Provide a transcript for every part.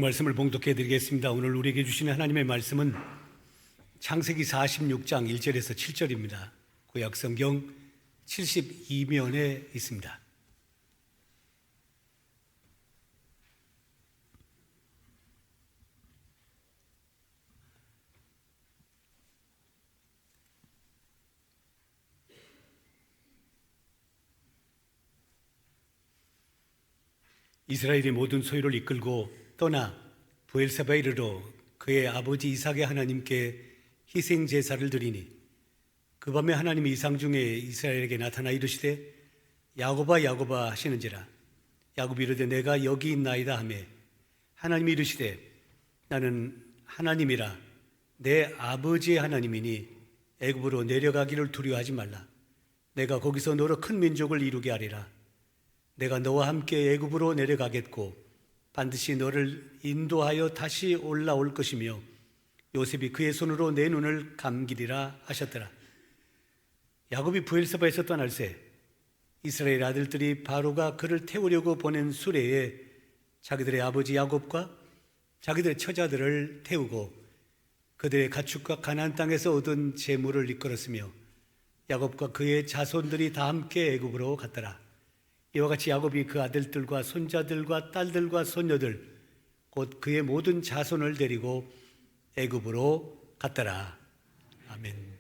말씀을 봉독해 드리겠습니다. 오늘 우리에게 주시는 하나님의 말씀은 창세기 46장 1절에서 7절입니다. 구약 성경 72면에 있습니다. 이스라엘의 모든 소유를 이끌고 떠나 브엘세바에 이르러 그의 아버지 이삭의 하나님께 희생 제사를 드리니 그 밤에 하나님이 이상 중에 이스라엘에게 나타나 이르시되 야곱아 야곱아 하시는지라. 야곱이 이르되 내가 여기 있나이다 하매 하나님이 이르시되 나는 하나님이라 내 아버지의 하나님이니 애굽으로 내려가기를 두려워하지 말라. 내가 거기서 너로 큰 민족을 이루게 하리라. 내가 너와 함께 애굽으로 내려가겠고 반드시 너를 인도하여 다시 올라올 것이며 요셉이 그의 손으로 내 눈을 감기리라 하셨더라. 야곱이 브엘세바에서 떠날새 이스라엘 아들들이 바로가 그를 태우려고 보낸 수레에 자기들의 아버지 야곱과 자기들의 처자들을 태우고 그들의 가축과 가나안 땅에서 얻은 재물을 이끌었으며 야곱과 그의 자손들이 다 함께 애굽으로 갔더라. 이와 같이 야곱이 그 아들들과 손자들과 딸들과 손녀들 곧 그의 모든 자손을 데리고 애굽으로 갔더라. 아멘.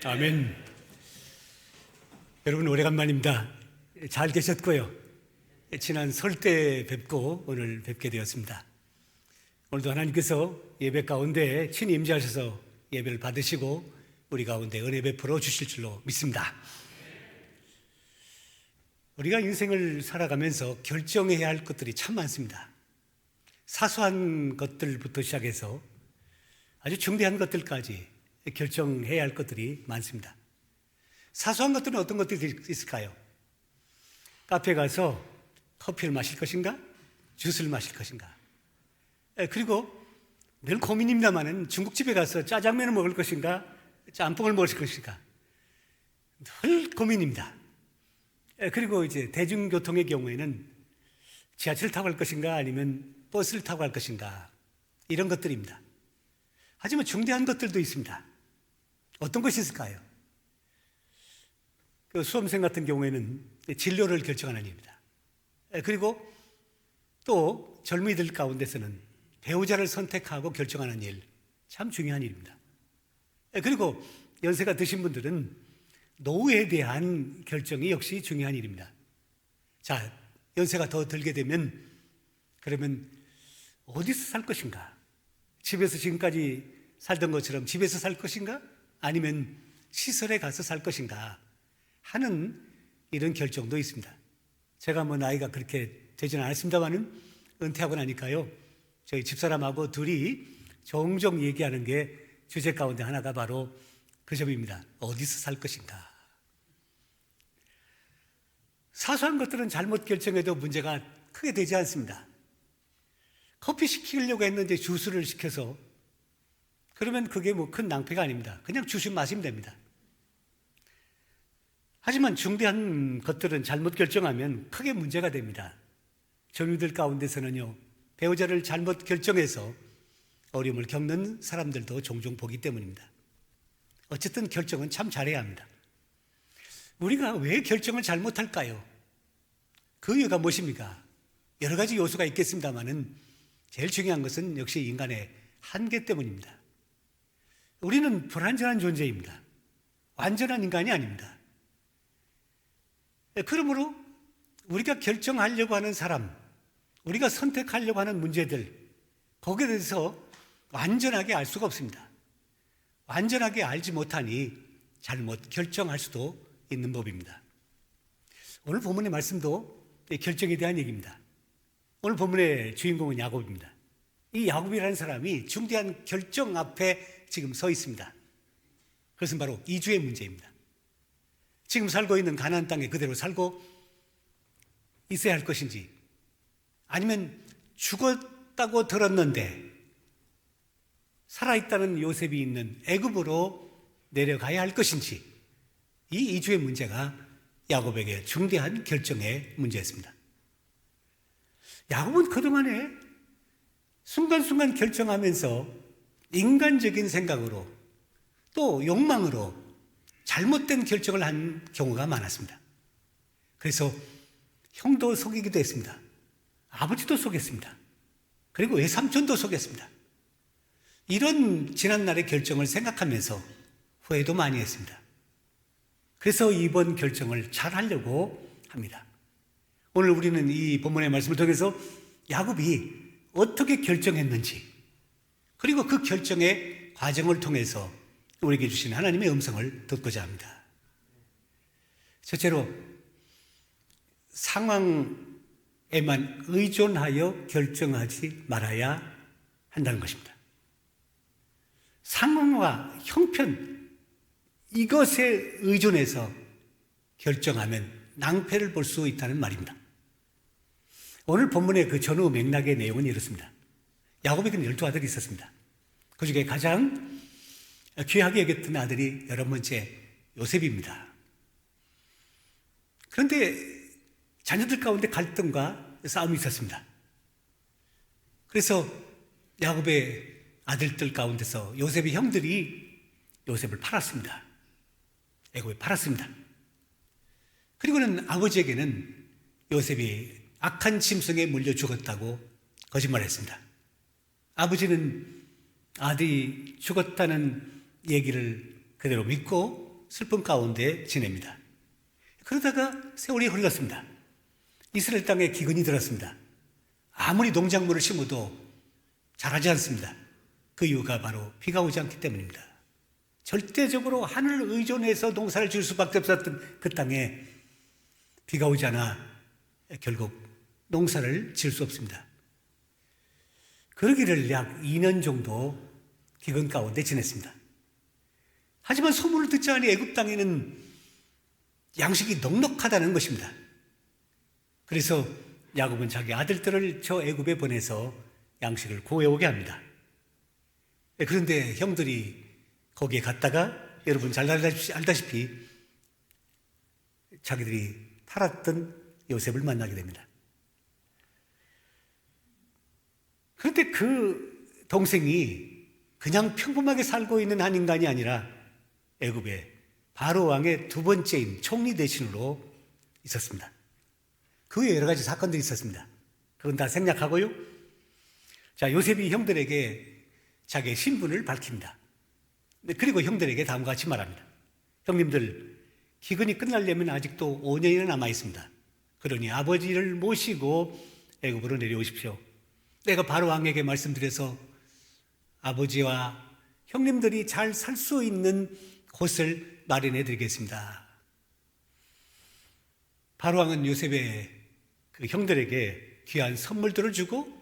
아멘. 여러분 오래간만입니다. 잘 계셨고요. 지난 설 때 뵙고 오늘 뵙게 되었습니다. 오늘도 하나님께서 예배 가운데 친히 임재하셔서 예배를 받으시고 우리 가운데 은혜 베풀어 주실 줄로 믿습니다. 우리가 인생을 살아가면서 결정해야 할 것들이 참 많습니다. 사소한 것들부터 시작해서 아주 중대한 것들까지 결정해야 할 것들이 많습니다. 사소한 것들은 어떤 것들이 있을까요? 카페에 가서 커피를 마실 것인가? 주스를 마실 것인가? 그리고 늘 고민입니다만은 중국집에 가서 짜장면을 먹을 것인가? 짬뽕을 먹을 것인가? 늘 고민입니다. 그리고 이제 대중교통의 경우에는 지하철을 타고 갈 것인가? 아니면 버스를 타고 갈 것인가? 이런 것들입니다. 하지만 중대한 것들도 있습니다. 어떤 것이 있을까요? 그 수험생 같은 경우에는 진로를 결정하는 일입니다. 그리고 또 젊은이들 가운데서는 배우자를 선택하고 결정하는 일, 참 중요한 일입니다. 그리고 연세가 드신 분들은 노후에 대한 결정이 역시 중요한 일입니다. 자, 연세가 더 들게 되면 그러면 어디서 살 것인가? 집에서 지금까지 살던 것처럼 집에서 살 것인가? 아니면 시설에 가서 살 것인가? 하는 이런 결정도 있습니다. 제가 뭐 나이가 그렇게 되지는 않았습니다만은 은퇴하고 나니까요, 저희 집사람하고 둘이 종종 얘기하는 게 주제 가운데 하나가 바로 그 점입니다. 어디서 살 것인가? 사소한 것들은 잘못 결정해도 문제가 크게 되지 않습니다. 커피 시키려고 했는데 주스를 시켜서 그러면 그게 뭐 큰 낭패가 아닙니다. 그냥 주스 마시면 됩니다. 하지만 중대한 것들은 잘못 결정하면 크게 문제가 됩니다. 젊은이들 가운데서는요, 배우자를 잘못 결정해서 어려움을 겪는 사람들도 종종 보기 때문입니다. 어쨌든 결정은 참 잘해야 합니다. 우리가 왜 결정을 잘못할까요? 그 이유가 무엇입니까? 여러 가지 요소가 있겠습니다만은 제일 중요한 것은 역시 인간의 한계 때문입니다. 우리는 불완전한 존재입니다. 완전한 인간이 아닙니다. 그러므로 우리가 결정하려고 하는 사람, 우리가 선택하려고 하는 문제들, 거기에 대해서 완전하게 알 수가 없습니다. 완전하게 알지 못하니 잘못 결정할 수도 있는 법입니다. 오늘 본문의 말씀도 결정에 대한 얘기입니다. 오늘 본문의 주인공은 야곱입니다. 이 야곱이라는 사람이 중대한 결정 앞에 지금 서 있습니다. 그것은 바로 이주의 문제입니다. 지금 살고 있는 가나안 땅에 그대로 살고 있어야 할 것인지, 아니면 죽었다고 들었는데 살아있다는 요셉이 있는 애굽으로 내려가야 할 것인지, 이 이주의 문제가 야곱에게 중대한 결정의 문제였습니다. 야곱은 그동안에 순간순간 결정하면서 인간적인 생각으로 또 욕망으로 잘못된 결정을 한 경우가 많았습니다. 그래서 형도 속이기도 했습니다. 아버지도 속였습니다. 그리고 외삼촌도 속였습니다. 이런 지난날의 결정을 생각하면서 후회도 많이 했습니다. 그래서 이번 결정을 잘 하려고 합니다. 오늘 우리는 이 본문의 말씀을 통해서 야곱이 어떻게 결정했는지, 그리고 그 결정의 과정을 통해서 우리에게 주신 하나님의 음성을 듣고자 합니다. 첫째로, 상황에만 의존하여 결정하지 말아야 한다는 것입니다. 상황과 형편, 이것에 의존해서 결정하면 낭패를 볼 수 있다는 말입니다. 오늘 본문의 그 전후 맥락의 내용은 이렇습니다. 야곱에게는 12아들이 있었습니다. 그 중에 가장 귀하게 여겼던 아들이 11번째 요셉입니다. 그런데 자녀들 가운데 갈등과 싸움이 있었습니다. 그래서 야곱의 아들들 가운데서 요셉의 형들이 요셉을 팔았습니다. 애굽에 팔았습니다. 그리고는 아버지에게는 요셉이 악한 짐승에 물려 죽었다고 거짓말했습니다. 아버지는 아들이 죽었다는 얘기를 그대로 믿고 슬픔 가운데 지냅니다. 그러다가 세월이 흘렀습니다. 이스라엘 땅에 기근이 들었습니다. 아무리 농작물을 심어도 자라지 않습니다. 그 이유가 바로 비가 오지 않기 때문입니다. 절대적으로 하늘을 의존해서 농사를 지을 수밖에 없었던 그 땅에 비가 오지 않아 결국 농사를 지을 수 없습니다. 그러기를 약 2년 정도 기근 가운데 지냈습니다. 하지만 소문을 듣자니 애굽 땅에는 양식이 넉넉하다는 것입니다. 그래서 야곱은 자기 아들들을 저 애굽에 보내서 양식을 구해오게 합니다. 그런데 형들이 거기에 갔다가 여러분 잘 알다시피 자기들이 팔았던 요셉을 만나게 됩니다. 그런데 그 동생이 그냥 평범하게 살고 있는 한 인간이 아니라 애굽의 바로 왕의 두 번째인 총리 대신으로 있었습니다. 그 외에 여러 가지 사건들이 있었습니다. 그건 다 생략하고요. 자, 요셉이 형들에게 자기의 신분을 밝힙니다. 그리고 형들에게 다음과 같이 말합니다. 형님들, 기근이 끝나려면 아직도 5년이나 남아 있습니다. 그러니 아버지를 모시고 애굽으로 내려오십시오. 내가 바로 왕에게 말씀드려서 아버지와 형님들이 잘 살 수 있는 곳을 마련해 드리겠습니다. 바로 왕은 요셉의 그 형들에게 귀한 선물들을 주고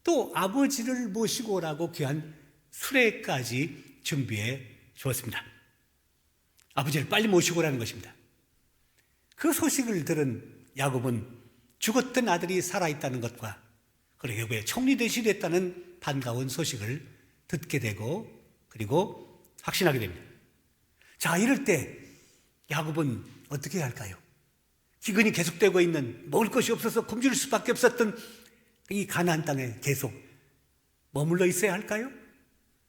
또 아버지를 모시고 오라고 귀한 수레까지 준비해 주었습니다. 아버지를 빨리 모시고 오라는 것입니다. 그 소식을 들은 야곱은 죽었던 아들이 살아있다는 것과 그리고 애굽의 총리 대신했다는 반가운 소식을 듣게 되고 그리고 확신하게 됩니다. 자, 이럴 때 야곱은 어떻게 해야 할까요? 기근이 계속되고 있는 먹을 것이 없어서 굶주릴 수밖에 없었던 이 가나안 땅에 계속 머물러 있어야 할까요?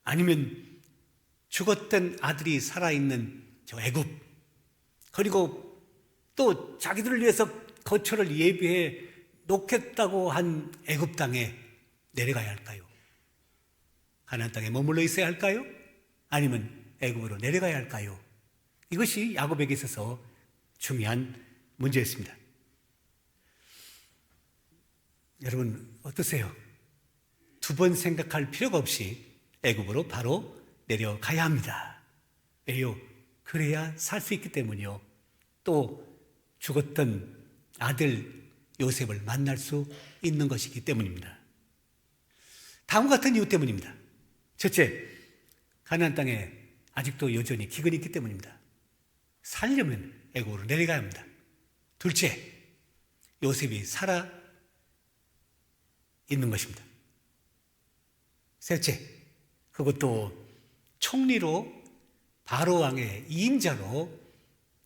아니면 죽었던 아들이 살아있는 저 애굽 그리고 또 자기들을 위해서 거처를 예비해 놓겠다고 한 애굽 땅에 내려가야 할까요? 가나안 땅에 머물러 있어야 할까요? 아니면 애굽으로 내려가야 할까요? 이것이 야곱에게 있어서 중요한 문제였습니다. 여러분 어떠세요? 두 번 생각할 필요가 없이 애굽으로 바로 내려가야 합니다. 왜요? 그래야 살 수 있기 때문이요. 또 죽었던 아들 요셉을 만날 수 있는 것이기 때문입니다. 다음과 같은 이유 때문입니다. 첫째, 가나안 땅에 아직도 여전히 기근이 있기 때문입니다. 살려면 애굽으로 내려가야 합니다. 둘째, 요셉이 살아 있는 것입니다. 셋째, 그것도 총리로 바로 왕의 2인자로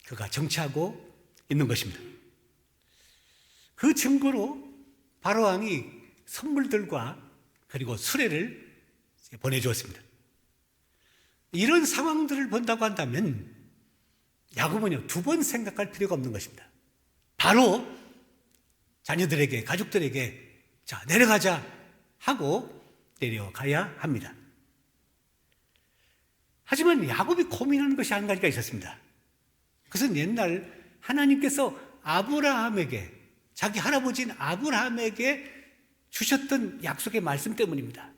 그가 정치하고 있는 것입니다. 그 증거로 바로 왕이 선물들과 그리고 수레를 보내주었습니다. 이런 상황들을 본다고 한다면 야곱은요, 두 번 생각할 필요가 없는 것입니다. 바로 자녀들에게, 가족들에게 자, 내려가자 하고 내려가야 합니다. 하지만 야곱이 고민하는 것이 한 가지가 있었습니다. 그것은 옛날 하나님께서 아브라함에게, 자기 할아버지인 아브라함에게 주셨던 약속의 말씀 때문입니다.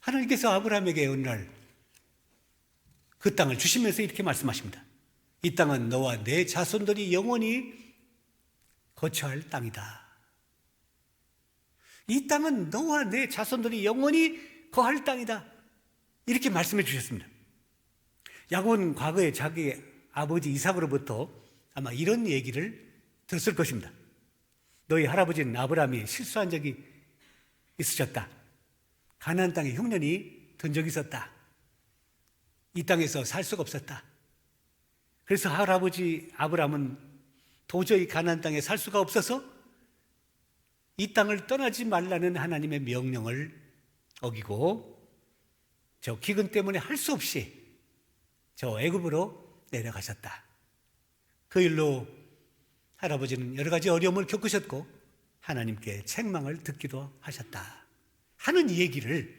하나님께서 아브라함에게 어느 날 그 땅을 주시면서 이렇게 말씀하십니다. 이 땅은 너와 내 자손들이 영원히 거처할 땅이다. 이 땅은 너와 내 자손들이 영원히 거할 땅이다. 이렇게 말씀해 주셨습니다. 야곱은 과거에 자기 아버지 이삭으로부터 아마 이런 얘기를 들었을 것입니다. 너희 할아버지는 아브라함이 실수한 적이 있으셨다. 가나안 땅에 흉년이 든 적이 있었다. 이 땅에서 살 수가 없었다. 그래서 할아버지 아브라함은 도저히 가나안 땅에 살 수가 없어서 이 땅을 떠나지 말라는 하나님의 명령을 어기고 저 기근 때문에 할 수 없이 저 애굽으로 내려가셨다. 그 일로 할아버지는 여러 가지 어려움을 겪으셨고 하나님께 책망을 듣기도 하셨다 하는 이 얘기를,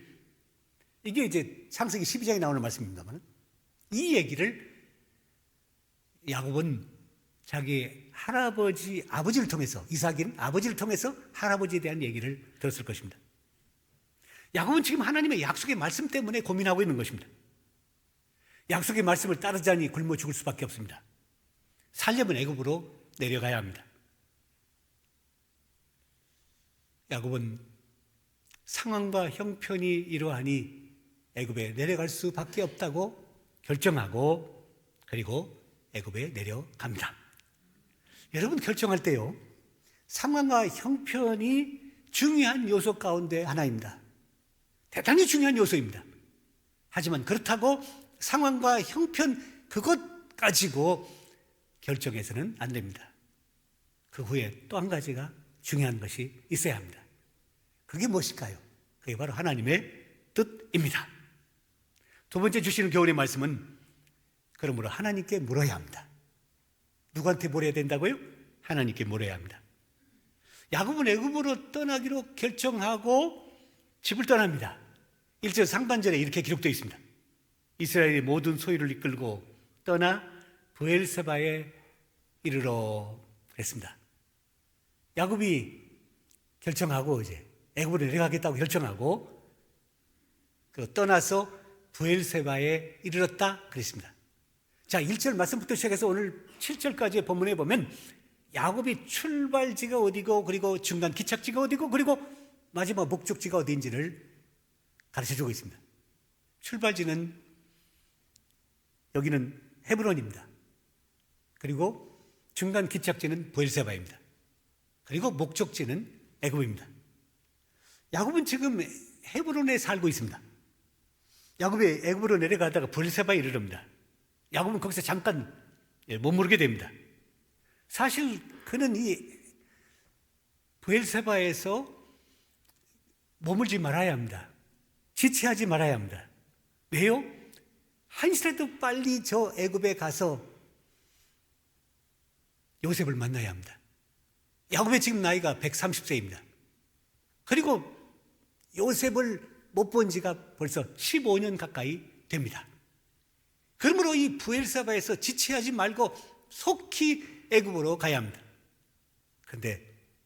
이게 이제 창세기 12장에 나오는 말씀입니다만, 이 얘기를 야곱은 자기 할아버지, 아버지를 통해서, 이삭인 아버지를 통해서 할아버지에 대한 얘기를 들었을 것입니다. 야곱은 지금 하나님의 약속의 말씀 때문에 고민하고 있는 것입니다. 약속의 말씀을 따르자니 굶어 죽을 수밖에 없습니다. 살려면 애굽으로 내려가야 합니다. 야곱은 상황과 형편이 이러하니 애굽에 내려갈 수밖에 없다고 결정하고 그리고 애굽에 내려갑니다. 여러분, 결정할 때요, 상황과 형편이 중요한 요소 가운데 하나입니다. 대단히 중요한 요소입니다. 하지만 그렇다고 상황과 형편 그것 가지고 결정해서는 안 됩니다. 그 후에 또 한 가지가 중요한 것이 있어야 합니다. 그게 무엇일까요? 그게 바로 하나님의 뜻입니다. 두 번째 주시는 교훈의 말씀은 그러므로 하나님께 물어야 합니다. 누구한테 물어야 된다고요? 하나님께 물어야 합니다. 야곱은 애굽으로 떠나기로 결정하고 집을 떠납니다. 1절 상반절에 이렇게 기록되어 있습니다. 이스라엘의 모든 소유를 이끌고 떠나 브엘세바에 이르러 그랬습니다. 야곱이 결정하고 이제 애굽으로 내려가겠다고 결정하고 떠나서 브엘세바에 이르렀다 그랬습니다. 자, 1절 말씀부터 시작해서 오늘 7절까지의 본문에 보면 야곱이 출발지가 어디고 그리고 중간 기착지가 어디고 그리고 마지막 목적지가 어디인지를 가르쳐주고 있습니다. 출발지는 여기는 헤브론입니다. 그리고 중간 기착지는 브엘세바입니다. 그리고 목적지는 애굽입니다. 야곱은 지금 헤브론에 살고 있습니다. 야곱이 애굽으로 내려가다가 브엘세바에 이르릅니다. 야곱은 거기서 잠깐 머무르게 됩니다. 사실 그는 이 브엘세바에서 머물지 말아야 합니다. 지체하지 말아야 합니다. 왜요? 한시라도 빨리 저 애굽에 가서 요셉을 만나야 합니다. 야곱의 지금 나이가 130세입니다. 그리고 요셉을 못 본 지가 벌써 15년 가까이 됩니다. 그러므로 이 브엘세바에서 지체하지 말고 속히 애굽으로 가야 합니다. 그런데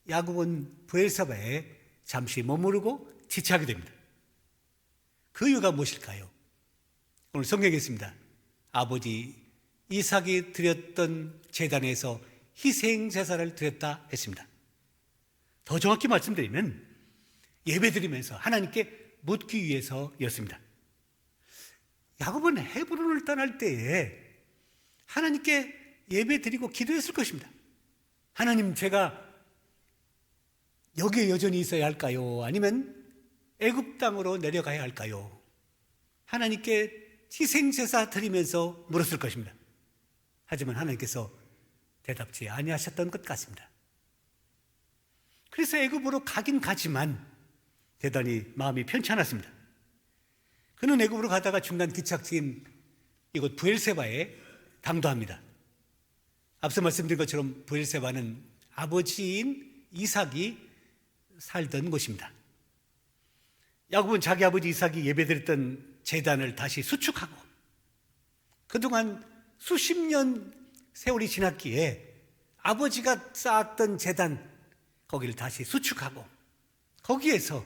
야곱은 브엘세바에 잠시 머무르고 지체하게 됩니다. 그 이유가 무엇일까요? 오늘 성경에 있습니다. 아버지 이삭이 드렸던 제단에서 희생 제사를 드렸다 했습니다. 더 정확히 말씀드리면 예배드리면서 하나님께 묻기 위해서였습니다. 야곱은 헤브론을 떠날 때에 하나님께 예배드리고 기도했을 것입니다. 하나님, 제가 여기에 여전히 있어야 할까요? 아니면 애굽 땅으로 내려가야 할까요? 하나님께 희생제사 드리면서 물었을 것입니다. 하지만 하나님께서 대답지 아니하셨던 것 같습니다. 그래서 애굽으로 가긴 가지만 대단히 마음이 편치 않았습니다. 그는 애굽으로 가다가 중간 기착지인 이곳 브엘세바에 당도합니다. 앞서 말씀드린 것처럼 브엘세바는 아버지인 이삭이 살던 곳입니다. 야곱은 자기 아버지 이삭이 예배드렸던 제단을 다시 수축하고 그동안 수십 년 세월이 지났기에 아버지가 쌓았던 제단 거기를 다시 수축하고 거기에서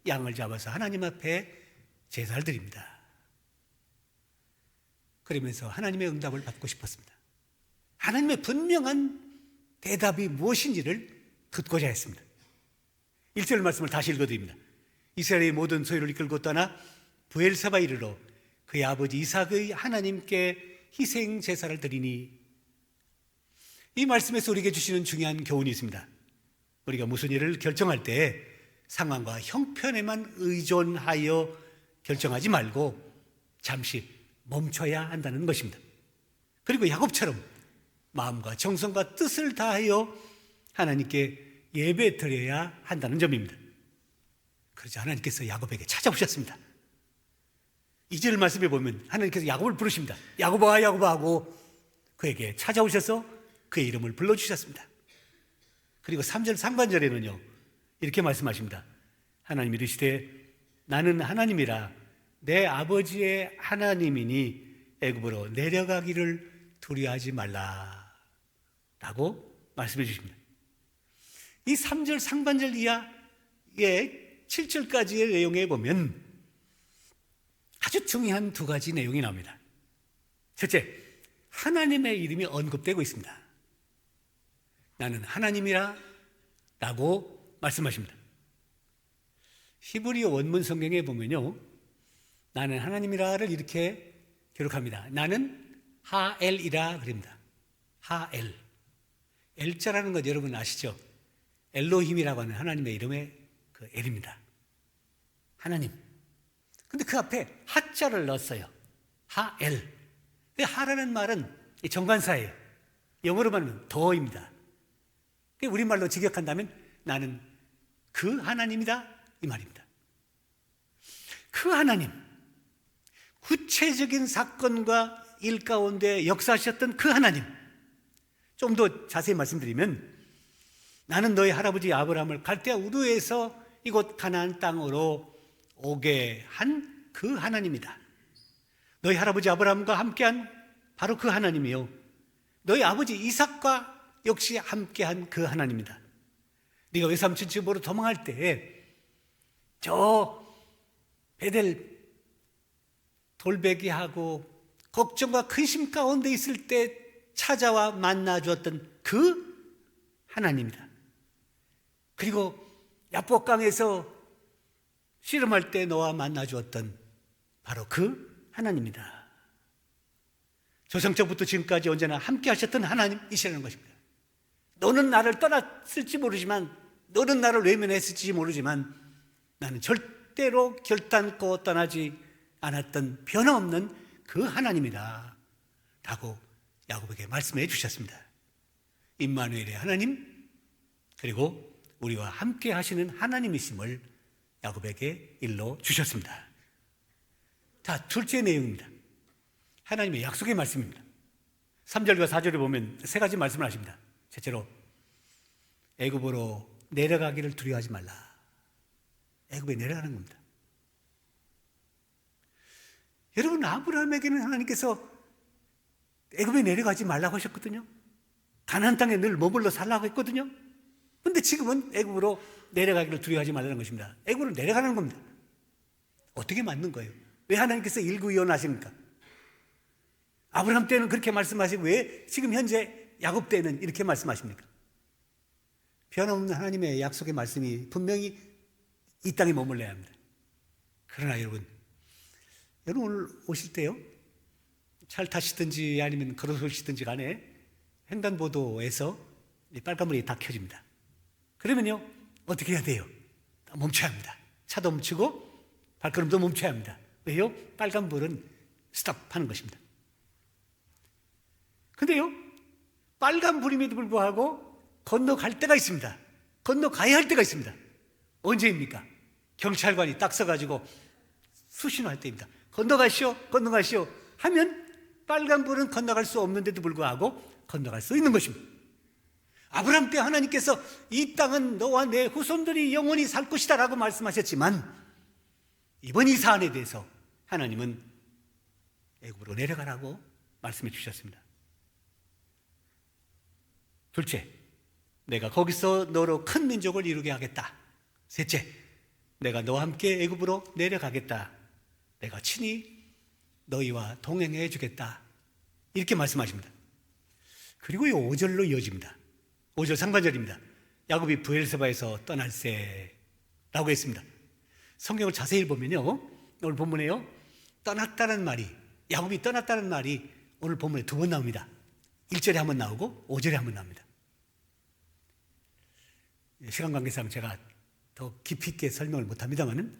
양을 잡아서 하나님 앞에 제사를 드립니다. 그러면서 하나님의 응답을 받고 싶었습니다. 하나님의 분명한 대답이 무엇인지를 듣고자 했습니다. 1절 말씀을 다시 읽어드립니다. 이스라엘의 모든 소유를 이끌고 떠나 브엘세바에 이르러 그의 아버지 이삭의 하나님께 희생 제사를 드리니. 이 말씀에서 우리에게 주시는 중요한 교훈이 있습니다. 우리가 무슨 일을 결정할 때 상황과 형편에만 의존하여 결정하지 말고 잠시 멈춰야 한다는 것입니다. 그리고 야곱처럼 마음과 정성과 뜻을 다하여 하나님께 예배 드려야 한다는 점입니다. 그러자 하나님께서 야곱에게 찾아오셨습니다. 2절 말씀에 보면 하나님께서 야곱을 부르십니다. 야곱아, 야곱아 하고 그에게 찾아오셔서 그의 이름을 불러주셨습니다. 그리고 3절 상반절에는요 이렇게 말씀하십니다. 하나님이 이르시되 나는 하나님이라 내 아버지의 하나님이니 애굽으로 내려가기를 두려워하지 말라 라고 말씀해 주십니다. 이 3절 상반절 이하의 7절까지의 내용에 보면 아주 중요한 두 가지 내용이 나옵니다. 첫째, 하나님의 이름이 언급되고 있습니다. 나는 하나님이라 라고 말씀하십니다. 히브리어 원문 성경에 보면요 나는 하나님이라를 이렇게 기록합니다. 나는 하엘이라 그럽니다. 하엘. 엘자라는 것 여러분 아시죠? 엘로힘이라고 하는 하나님의 이름의 그 엘입니다. 하나님. 근데 그 앞에 하자를 넣었어요. 하엘. 하라는 말은 정관사예요. 영어로 말하면 더입니다. 우리말로 직역한다면 나는 그 하나님이다 이 말입니다. 그 하나님, 구체적인 사건과 일 가운데 역사하셨던 그 하나님. 좀 더 자세히 말씀드리면 나는 너희 할아버지 아브라함을 갈대아 우르에서 이곳 가나안 땅으로 오게 한 그 하나님이다. 너희 할아버지 아브라함과 함께한 바로 그 하나님이요, 너희 아버지 이삭과 역시 함께한 그 하나님이다. 네가 외삼촌 집으로 도망할 때 저 베델 돌베기하고 걱정과 근심 가운데 있을 때 찾아와 만나 주었던 그 하나님이다. 그리고 야복강에서 씨름할 때 너와 만나 주었던 바로 그 하나님이다. 조상적부터 지금까지 언제나 함께 하셨던 하나님이시라는 것입니다. 너는 나를 떠났을지 모르지만, 너는 나를 외면했을지 모르지만 나는 절대로 결단코 떠나지 않았던 변함없는 그 하나님이다 라고 야곱에게 말씀해 주셨습니다. 임마누엘의 하나님, 그리고 우리와 함께 하시는 하나님이심을 야곱에게 일러 주셨습니다. 자, 둘째 내용입니다. 하나님의 약속의 말씀입니다. 3절과 4절에 보면 세 가지 말씀을 하십니다. 첫째로 애굽으로 내려가기를 두려워하지 말라. 애굽에 내려가는 겁니다. 여러분, 아브라함에게는 하나님께서 애굽에 내려가지 말라고 하셨거든요. 가나안 땅에 늘 머물러 살라고 했거든요. 그런데 지금은 애굽으로 내려가기를 두려워하지 말라는 것입니다. 애굽으로 내려가는 겁니다. 어떻게 맞는 거예요? 왜 하나님께서 일구이원하십니까? 아브라함 때는 그렇게 말씀하시고 왜 지금 현재 야곱 때는 이렇게 말씀하십니까? 변함없는 하나님의 약속의 말씀이 분명히 이 땅에 머물러야 합니다. 그러나 여러분 오늘 오실 때요, 차를 타시든지 아니면 걸어서 오시든지 간에 횡단보도에서 빨간불이 다 켜집니다. 그러면요, 어떻게 해야 돼요? 멈춰야 합니다. 차도 멈추고 발걸음도 멈춰야 합니다. 왜요? 빨간불은 스톱하는 것입니다. 근데요, 빨간불임에도 불구하고 건너갈 때가 있습니다. 건너가야 할 때가 있습니다. 언제입니까? 경찰관이 딱 서가지고 수신호할 때입니다. 건너가시오, 건너가시오 하면 빨간불은 건너갈 수 없는데도 불구하고 건너갈 수 있는 것입니다. 아브라함 때 하나님께서 이 땅은 너와 내 후손들이 영원히 살 것이다 라고 말씀하셨지만, 이번 이 사안에 대해서 하나님은 애굽으로 내려가라고 말씀해 주셨습니다. 둘째, 내가 거기서 너로 큰 민족을 이루게 하겠다. 셋째, 내가 너와 함께 애굽으로 내려가겠다. 내가 친히 너희와 동행해 주겠다. 이렇게 말씀하십니다. 그리고 5절로 이어집니다. 5절 상반절입니다. 야곱이 브엘세바에서 떠날세라고 했습니다. 성경을 자세히 보면요, 오늘 본문에요, 떠났다는 말이, 야곱이 떠났다는 말이 오늘 본문에 두 번 나옵니다. 1절에 한 번 나오고 5절에 한 번 나옵니다. 시간 관계상 제가 더 깊이 있게 설명을 못합니다만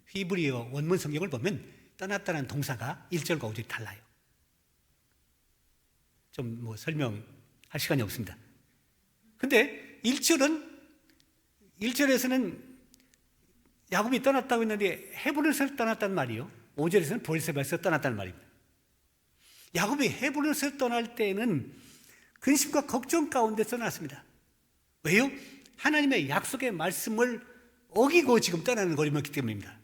히브리어 원문 성경을 보면 떠났다는 동사가 1절과 5절이 달라요. 좀 설명할 시간이 없습니다. 근데 1절에서는 야곱이 떠났다고 했는데 헤브론에서 떠났다는 말이요, 5절에서는 브엘세바에서 떠났다는 말입니다. 야곱이 헤브론에서 떠날 때는 근심과 걱정 가운데 떠났습니다. 왜요? 하나님의 약속의 말씀을 어기고 지금 떠나는 거리였기 때문입니다.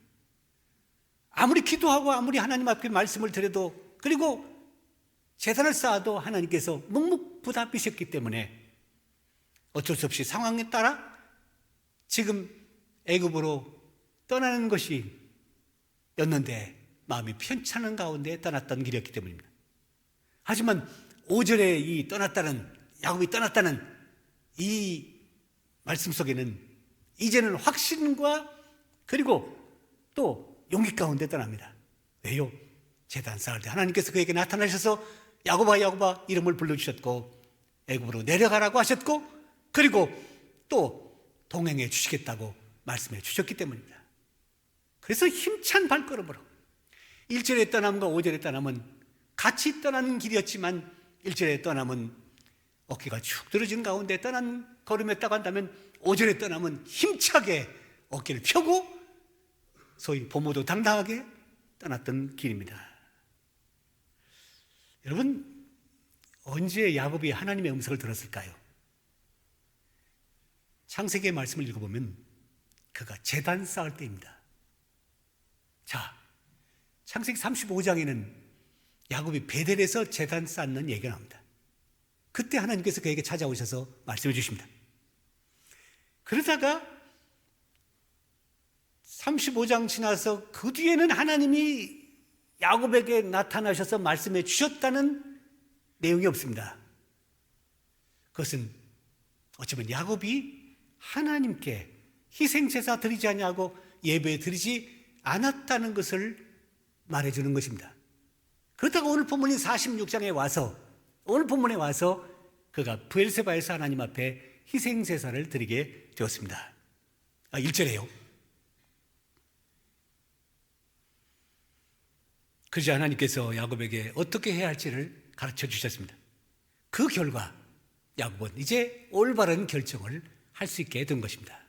아무리 기도하고 아무리 하나님 앞에 말씀을 드려도, 그리고 제단을 쌓아도 하나님께서 묵묵부답이셨기 때문에 어쩔 수 없이 상황에 따라 지금 애굽으로 떠나는 것이 였는데 마음이 편찮은 가운데 떠났던 길이었기 때문입니다. 하지만 5절에 이 떠났다는, 야곱이 떠났다는 이 말씀 속에는 이제는 확신과 그리고 또 용기 가운데 떠납니다. 왜요? 제단 쌓을 때 하나님께서 그에게 나타나셔서 야곱아 야곱아 이름을 불러주셨고 애굽으로 내려가라고 하셨고 그리고 또 동행해 주시겠다고 말씀해 주셨기 때문입니다. 그래서 힘찬 발걸음으로 1절의 떠남과 5절의 떠남은 같이 떠나는 길이었지만 1절의 떠남은 어깨가 축 들어지는 가운데 떠난 걸음이었다고 한다면 5절의 떠남은 힘차게 어깨를 펴고 소위 보모도 당당하게 떠났던 길입니다. 여러분, 언제 야곱이 하나님의 음성을 들었을까요? 창세기의 말씀을 읽어보면 그가 제단 쌓을 때입니다. 자, 창세기 35장에는 야곱이 베델에서 제단 쌓는 얘기가 나옵니다. 그때 하나님께서 그에게 찾아오셔서 말씀해 주십니다. 그러다가 35장 지나서 그 뒤에는 하나님이 야곱에게 나타나셔서 말씀해 주셨다는 내용이 없습니다. 그것은 어쩌면 야곱이 하나님께 희생제사 드리지 않냐고 예배 드리지 않았다는 것을 말해주는 것입니다. 그렇다고 오늘 본문인 46장에 와서 오늘 본문에 와서 그가 브엘세바에서 하나님 앞에 희생제사를 드리게 되었습니다. 1절에요. 그러자 하나님께서 야곱에게 어떻게 해야 할지를 가르쳐 주셨습니다. 그 결과 야곱은 이제 올바른 결정을 할 수 있게 된 것입니다.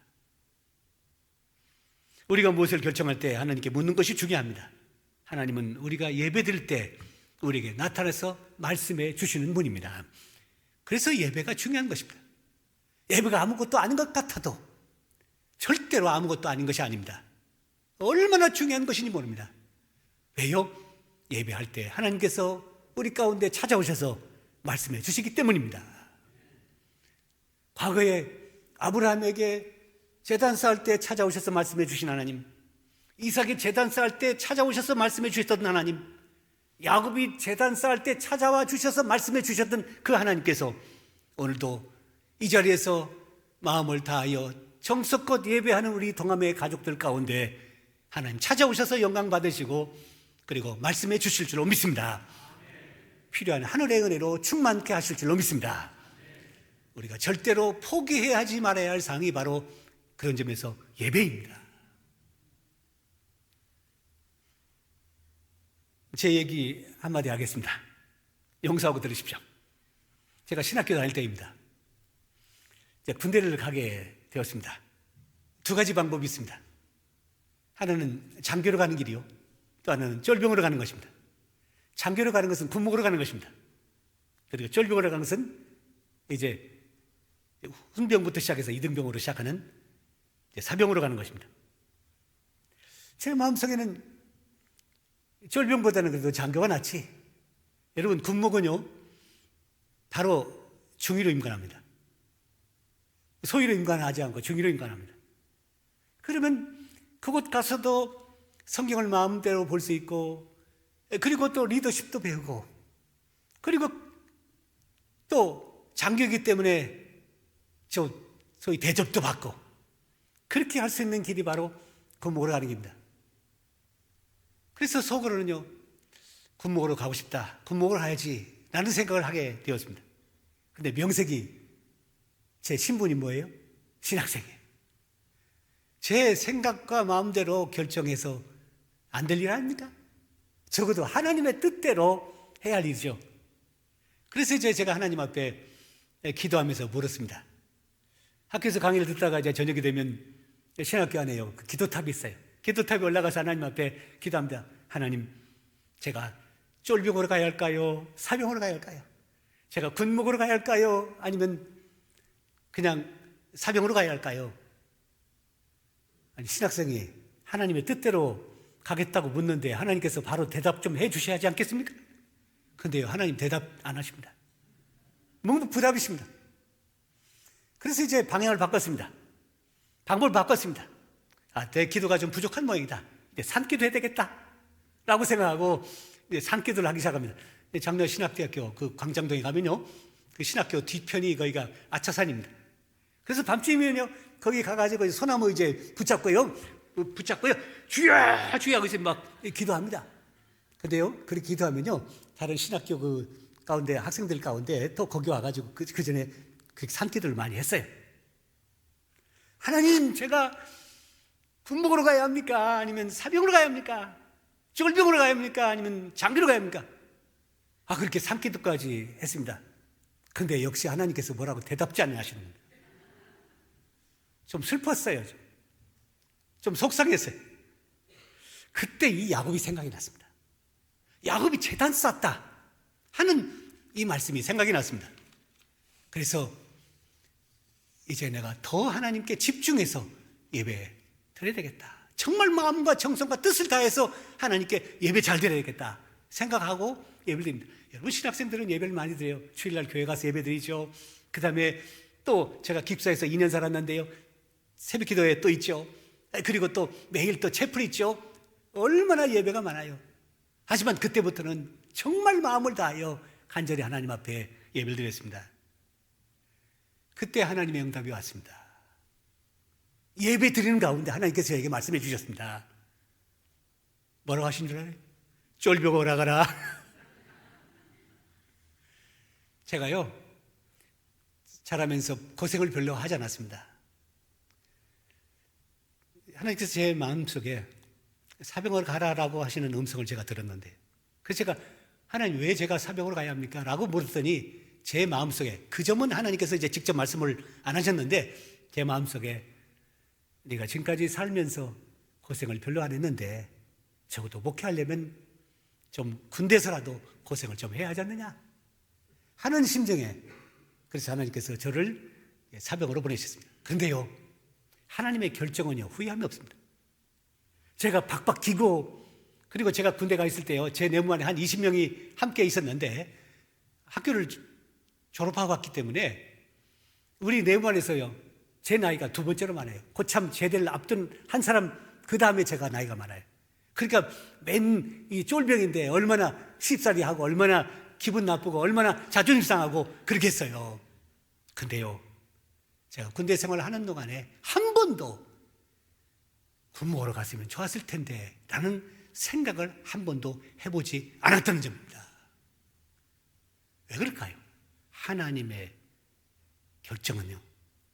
우리가 무엇을 결정할 때 하나님께 묻는 것이 중요합니다. 하나님은 우리가 예배드릴 때 우리에게 나타나서 말씀해 주시는 분입니다. 그래서 예배가 중요한 것입니다. 예배가 아무것도 아닌 것 같아도 절대로 아무것도 아닌 것이 아닙니다. 얼마나 중요한 것인지 모릅니다. 왜요? 예배할 때 하나님께서 우리 가운데 찾아오셔서 말씀해 주시기 때문입니다. 과거에 아브라함에게 제단 쌓을 때 찾아오셔서 말씀해 주신 하나님, 이삭이 제단 쌓을 때 찾아오셔서 말씀해 주셨던 하나님, 야곱이 제단 쌓을 때 찾아와 주셔서 말씀해 주셨던 그 하나님께서 오늘도 이 자리에서 마음을 다하여 정성껏 예배하는 우리 동함의 가족들 가운데 하나님 찾아오셔서 영광 받으시고 그리고 말씀해 주실 줄로 믿습니다. 필요한 하늘의 은혜로 충만케 하실 줄로 믿습니다. 우리가 절대로 포기해야 하지 말아야 할 사항이 바로 그런 점에서 예배입니다. 제 얘기 한마디 하겠습니다. 용서하고 들으십시오. 제가 신학교 다닐 때입니다. 군대를 가게 되었습니다. 두 가지 방법이 있습니다. 하나는 장교로 가는 길이요, 또 하나는 쫄병으로 가는 것입니다. 장교로 가는 것은 군목으로 가는 것입니다. 그리고 쫄병으로 가는 것은 이제 훈병부터 시작해서 이등병으로 시작하는 사병으로 가는 것입니다. 제 마음속에는 쫄병보다는 그래도 장교가 낫지. 여러분, 군목은요 바로 중위로 임관합니다. 소위로 임관하지 않고 중위로 임관합니다. 그러면 그곳 가서도 성경을 마음대로 볼 수 있고, 그리고 또 리더십도 배우고, 그리고 또 장교이기 때문에 소위 대접도 받고, 그렇게 할 수 있는 길이 바로 군목으로 가는 길입니다. 그래서 속으로는요, 군목으로 가고 싶다, 군목으로 가야지 라는 생각을 하게 되었습니다. 근데 명색이, 제 신분이 뭐예요? 신학생이에요. 제 생각과 마음대로 결정해서 안 될 일 아닙니까? 적어도 하나님의 뜻대로 해야 할 일이죠. 그래서 이제 제가 하나님 앞에 기도하면서 물었습니다. 학교에서 강의를 듣다가 이제 저녁이 되면 신학교 안에요, 그 기도탑이 있어요. 기도탑에 올라가서 하나님 앞에 기도합니다. 하나님, 제가 쫄병으로 가야 할까요? 사병으로 가야 할까요? 제가 군목으로 가야 할까요? 아니면 그냥 사병으로 가야 할까요? 아니, 신학생이 하나님의 뜻대로 가겠다고 묻는데 하나님께서 바로 대답 좀 해 주셔야 하지 않겠습니까? 근데요, 하나님 대답 안 하십니다. 묵묵부답이십니다. 그래서 이제 방향을 바꿨습니다. 방법을 바꿨습니다. 내 기도가 좀 부족한 모양이다, 이제 산기도 해야 되겠다 라고 생각하고 이제 산기도를 하기 시작합니다. 작년 신학대학교 그 광장동에 가면요, 그 신학교 뒤편이 거기가 아차산입니다. 그래서 밤중이면요 거기 가가지고 소나무 이제 붙잡고요 주여 주여 하고 이제 막 기도합니다. 근데요, 그렇게 기도하면요, 다른 신학교 그 가운데, 학생들 가운데 또 거기 와가지고 그 전에 그 산기도를 많이 했어요. 하나님, 제가 군복으로 가야 합니까? 아니면 사병으로 가야 합니까? 쫄병으로 가야 합니까? 아니면 장교로 가야 합니까? 그렇게 산기도까지 했습니다. 근데 역시 하나님께서 뭐라고 대답지 않냐 하시는 겁니다. 좀 슬펐어요. 좀 속상했어요. 그때 이 야곱이 생각이 났습니다. 야곱이 제단 쌓았다 하는 이 말씀이 생각이 났습니다. 그래서 이제 내가 더 하나님께 집중해서 예배 드려야 되겠다. 정말 마음과 정성과 뜻을 다해서 하나님께 예배 잘 드려야겠다 생각하고 예배를 드립니다. 여러분, 신학생들은 예배를 많이 드려요. 주일날 교회 가서 예배 드리죠. 그 다음에 또 제가 기숙사에서 2년 살았는데요, 새벽 기도회 또 있죠. 그리고 또 매일 또 채플 있죠. 얼마나 예배가 많아요. 하지만 그때부터는 정말 마음을 다하여 간절히 하나님 앞에 예배를 드렸습니다. 그때 하나님의 응답이 왔습니다. 예배 드리는 가운데 하나님께서 저에게 말씀해 주셨습니다. 뭐라고 하신 줄 알아요? 쫄병 오라 가라. 제가요, 자라면서 고생을 별로 하지 않았습니다. 하나님께서 제 마음속에 사병을 가라라고 하시는 음성을 제가 들었는데, 그래서 제가 하나님, 왜 제가 사병으로 가야 합니까? 라고 물었더니 제 마음속에, 그 점은 하나님께서 이제 직접 말씀을 안 하셨는데 제 마음속에, 네가 지금까지 살면서 고생을 별로 안 했는데 적어도 목회하려면 좀 군대에서라도 고생을 좀 해야 하지 않느냐 하는 심정에, 그래서 하나님께서 저를 사병으로 보내셨습니다. 그런데요, 하나님의 결정은요, 후회함이 없습니다. 제가 박박 기고, 그리고 제가 군대 가 있을 때요, 제 내무 안에 한 20명이 함께 있었는데 학교를 졸업하고 왔기 때문에 우리 내무 안에서요, 제 나이가 두 번째로 많아요. 고참 제대를 앞둔 한 사람, 그 다음에 제가 나이가 많아요. 그러니까 맨 이 쫄병인데 얼마나 쉽사리하고 얼마나 기분 나쁘고 얼마나 자존심 상하고 그렇게 했어요. 근데요, 제가 군대 생활을 하는 동안에 한 번도 군목으로 갔으면 좋았을 텐데 라는 생각을 한 번도 해보지 않았다는 점입니다. 왜 그럴까요? 하나님의 결정은요,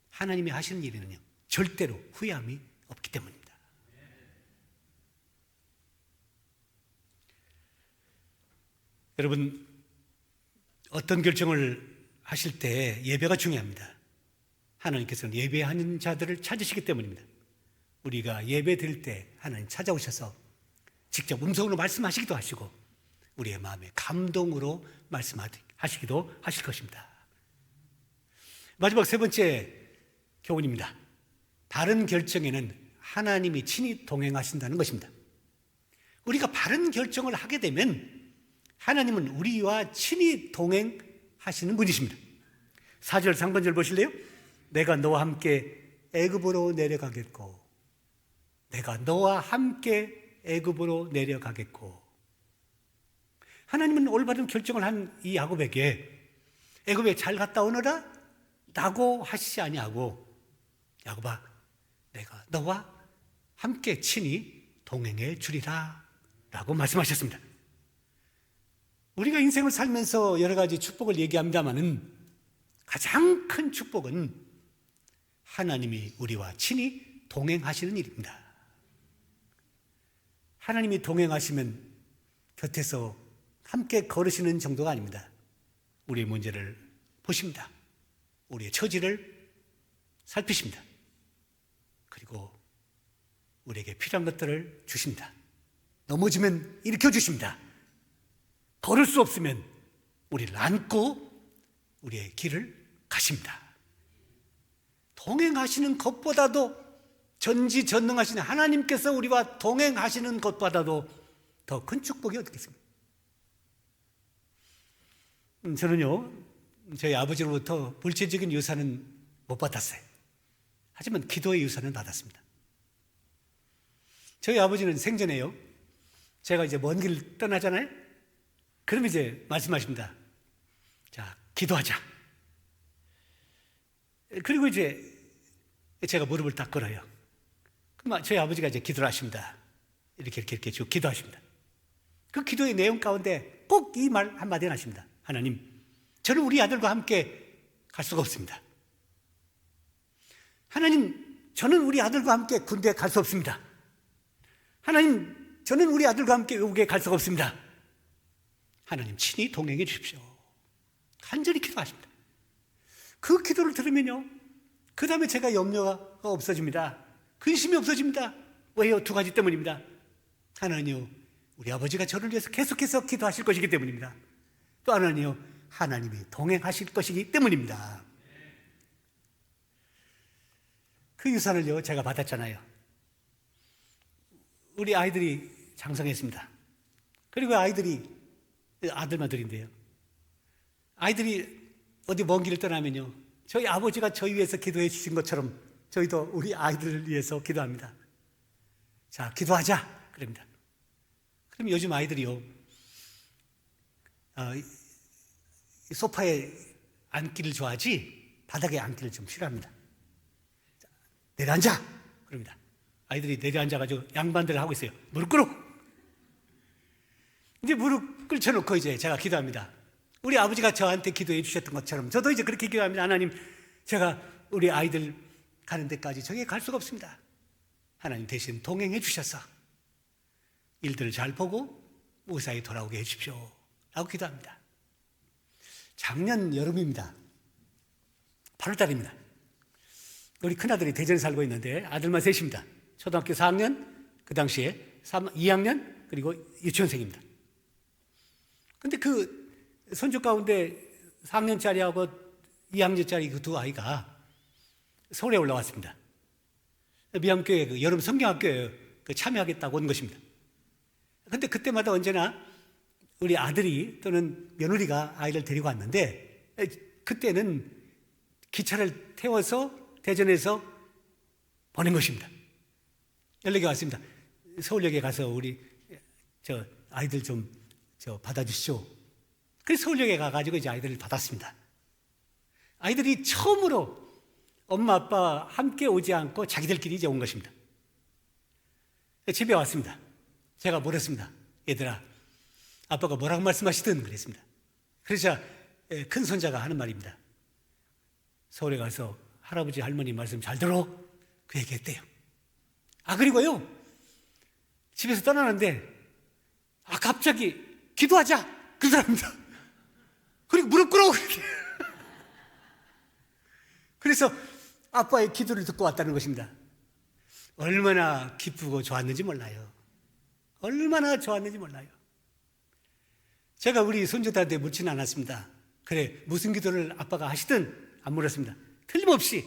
하나님이 하시는 일에는요, 절대로 후회함이 없기 때문입니다. 여러분, 어떤 결정을 하실 때 예배가 중요합니다. 하나님께서는 예배하는 자들을 찾으시기 때문입니다. 우리가 예배 드릴 때 하나님 찾아오셔서 직접 음성으로 말씀하시기도 하시고 우리의 마음에 감동으로 말씀하시기도 하실 것입니다. 마지막 세 번째 교훈입니다. 바른 결정에는 하나님이 친히 동행하신다는 것입니다. 우리가 바른 결정을 하게 되면 하나님은 우리와 친히 동행하시는 분이십니다. 4절 상반절 보실래요? 내가 너와 함께 애굽으로 내려가겠고, 내가 너와 함께 애굽으로 내려가겠고. 하나님은 올바른 결정을 한 이 야곱에게 애굽에 잘 갔다 오너라 라고 하시지 아니하고, 야곱아, 내가 너와 함께 친히 동행해 주리라 라고 말씀하셨습니다. 우리가 인생을 살면서 여러 가지 축복을 얘기합니다마는 가장 큰 축복은 하나님이 우리와 친히 동행하시는 일입니다. 하나님이 동행하시면 곁에서 함께 걸으시는 정도가 아닙니다. 우리의 문제를 보십니다. 우리의 처지를 살피십니다. 그리고 우리에게 필요한 것들을 주십니다. 넘어지면 일으켜 주십니다. 걸을 수 없으면 우리를 안고 우리의 길을 가십니다. 동행하시는 것보다도, 전지전능하신 하나님께서 우리와 동행하시는 것보다도 더 큰 축복이 어디 있겠습니까? 저는요, 저희 아버지로부터 물질적인 유산은 못 받았어요. 하지만 기도의 유산은 받았습니다. 저희 아버지는 생전에요, 제가 이제 먼 길 떠나잖아요. 그러면 이제 말씀하십니다. 자, 기도하자. 그리고 이제 제가 무릎을 딱 꿇어요. 그럼 저희 아버지가 이제 기도를 하십니다. 이렇게 쭉 기도하십니다. 그 기도의 내용 가운데 꼭 이 말 한마디가 나십니다. 하나님, 저는 우리 아들과 함께 갈 수가 없습니다. 하나님, 저는 우리 아들과 함께 군대에 갈 수 없습니다. 하나님, 저는 우리 아들과 함께 외국에 갈 수가 없습니다. 하나님, 친히 동행해 주십시오. 간절히 기도하십니다. 그 기도를 들으면요, 그 다음에 제가 염려가 없어집니다. 근심이 없어집니다. 왜요? 두 가지 때문입니다. 하나는요, 우리 아버지가 저를 위해서 계속해서 기도하실 것이기 때문입니다. 또 하나는요, 하나님이 동행하실 것이기 때문입니다. 그 유산을요, 제가 받았잖아요. 우리 아이들이 장성했습니다. 그리고 아이들이 아들마들인데요, 아이들이 어디 먼 길을 떠나면요, 저희 아버지가 저희 위해서 기도해 주신 것처럼 저희도 우리 아이들을 위해서 기도합니다. 자, 기도하자 그럽니다. 그럼 요즘 아이들이요, 소파에 앉기를 좋아하지 바닥에 앉기를 좀 싫어합니다. 자, 내려앉아 그럽니다. 아이들이 내려앉아가지고 양반들을 하고 있어요. 무릎 꿇어. 이제 무릎 꿇쳐놓고 이제 제가 기도합니다. 우리 아버지가 저한테 기도해 주셨던 것처럼 저도 이제 그렇게 기도합니다. 하나님, 제가 우리 아이들 가는 데까지 저기 갈 수가 없습니다. 하나님 대신 동행해 주셔서 일들을 잘 보고 무사히 돌아오게 해 주십시오 라고 기도합니다. 작년 여름입니다. 8월달입니다. 우리 큰아들이 대전에 살고 있는데 아들만 셋입니다. 초등학교 4학년, 그 당시에 2학년, 그리고 유치원생입니다. 근데 그 손주 가운데 4학년짜리하고 2학년짜리 그 두 아이가 서울에 올라왔습니다. 미암교회 그 여름 성경학교에 참여하겠다고 온 것입니다. 근데 그때마다 언제나 우리 아들이 또는 며느리가 아이를 데리고 왔는데, 그때는 기차를 태워서 대전에서 보낸 것입니다. 연락이 왔습니다. 서울역에 가서 우리 아이들 좀 받아주시죠. 그래서 서울역에 가가지고 이제 아이들을 받았습니다. 아이들이 처음으로 엄마 아빠 함께 오지 않고 자기들끼리 이제 온 것입니다. 집에 왔습니다. 제가 물었습니다. 얘들아, 아빠가 뭐라고 말씀하시든 그랬습니다. 그러자 큰 손자가 하는 말입니다. 서울에 가서 할아버지 할머니 말씀 잘 들어, 그 얘기했대요. 그리고요, 집에서 떠나는데 갑자기 기도하자 그러더랍니다. 그리고 무릎 꿇어 그렇게. 그래서 아빠의 기도를 듣고 왔다는 것입니다. 얼마나 기쁘고 좋았는지 몰라요. 얼마나 좋았는지 몰라요. 제가 우리 손주들한테 묻지는 않았습니다. 그래, 무슨 기도를 아빠가 하시든 안 물었습니다. 틀림없이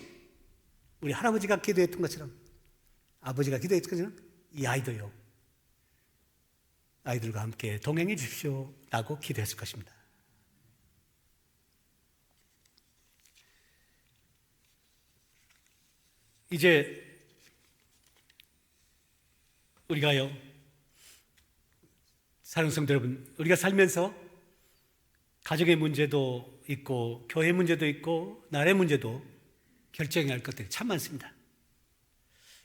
우리 할아버지가 기도했던 것처럼, 아버지가 기도했던 것처럼 이 아이도요, 아이들과 함께 동행해 주십시오 라고 기도했을 것입니다. 이제 우리가요, 사랑하는 성도 여러분, 우리가 살면서 가정의 문제도 있고 교회 문제도 있고 나라의 문제도 결정해야 할 것들이 참 많습니다.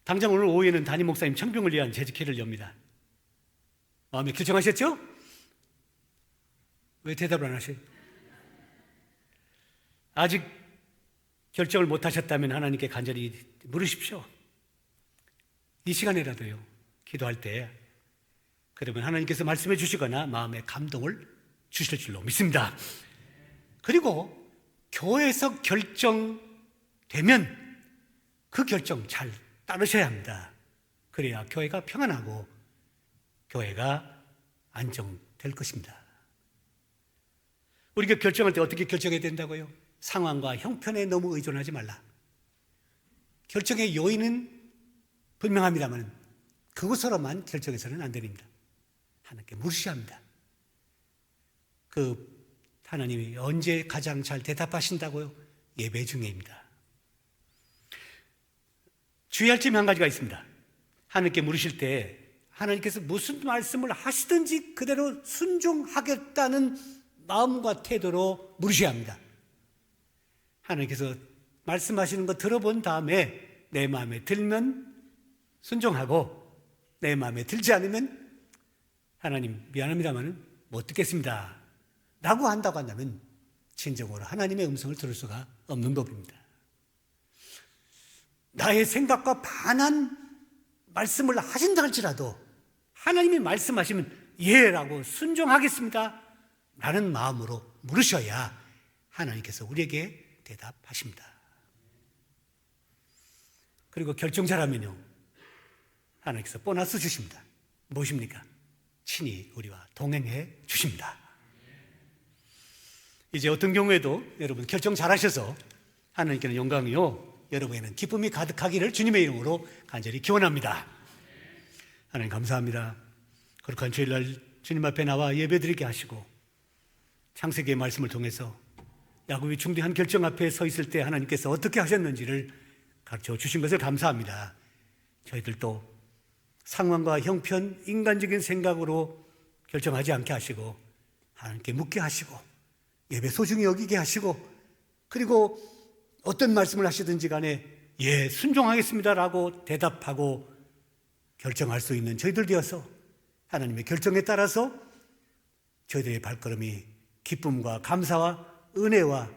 당장 오늘 오후에는 담임 목사님 청빙을 위한 재직회를 엽니다. 마음에 결정하셨죠? 왜 대답을 안 하세요? 아직 결정을 못 하셨다면 하나님께 간절히 물으십시오. 이 시간에라도요, 기도할 때 그러면 하나님께서 말씀해 주시거나 마음의 감동을 주실 줄로 믿습니다. 그리고 교회에서 결정되면 그 결정 잘 따르셔야 합니다. 그래야 교회가 평안하고 교회가 안정될 것입니다. 우리가 결정할 때 어떻게 결정해야 된다고요? 상황과 형편에 너무 의존하지 말라. 결정의 요인은 분명합니다만 그것으로만 결정해서는 안 됩니다. 하나님께 물으셔야 합니다. 그 하나님이 언제 가장 잘 대답하신다고요? 예배 중에입니다. 주의할 점이 한 가지가 있습니다. 하나님께 물으실 때 하나님께서 무슨 말씀을 하시든지 그대로 순종하겠다는 마음과 태도로 물으셔야 합니다. 하나님께서 말씀하시는 거 들어본 다음에 내 마음에 들면 순종하고 내 마음에 들지 않으면 하나님 미안합니다마는 못 듣겠습니다 라고 한다고 한다면 진정으로 하나님의 음성을 들을 수가 없는 법입니다. 나의 생각과 반한 말씀을 하신다 할지라도 하나님이 말씀하시면 예라고 순종하겠습니다 라는 마음으로 물으셔야 하나님께서 우리에게 대답하십니다. 그리고 결정 잘하면요, 하나님께서 보너스 주십니다. 무엇입니까? 친히 우리와 동행해 주십니다. 이제 어떤 경우에도 여러분 결정 잘하셔서 하나님께는 영광이요 여러분에게는 기쁨이 가득하기를 주님의 이름으로 간절히 기원합니다. 하나님 감사합니다. 거룩한 주일날 주님 앞에 나와 예배드리게 하시고 창세기의 말씀을 통해서 야곱이 중대한 결정 앞에 서 있을 때 하나님께서 어떻게 하셨는지를 가르쳐 주신 것을 감사합니다. 저희들도 상황과 형편, 인간적인 생각으로 결정하지 않게 하시고 하나님께 묻게 하시고 예배 소중히 여기게 하시고 그리고 어떤 말씀을 하시든지 간에 예, 순종하겠습니다라고 대답하고 결정할 수 있는 저희들 되어서 하나님의 결정에 따라서 저희들의 발걸음이 기쁨과 감사와 은혜와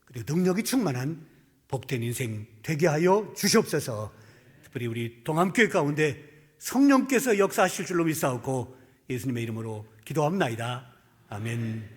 그리고 능력이 충만한 복된 인생 되게 하여 주시옵소서. 특별히 우리 동암교회 가운데 성령께서 역사하실 줄로 믿사옵고 예수님의 이름으로 기도합나이다. 아멘.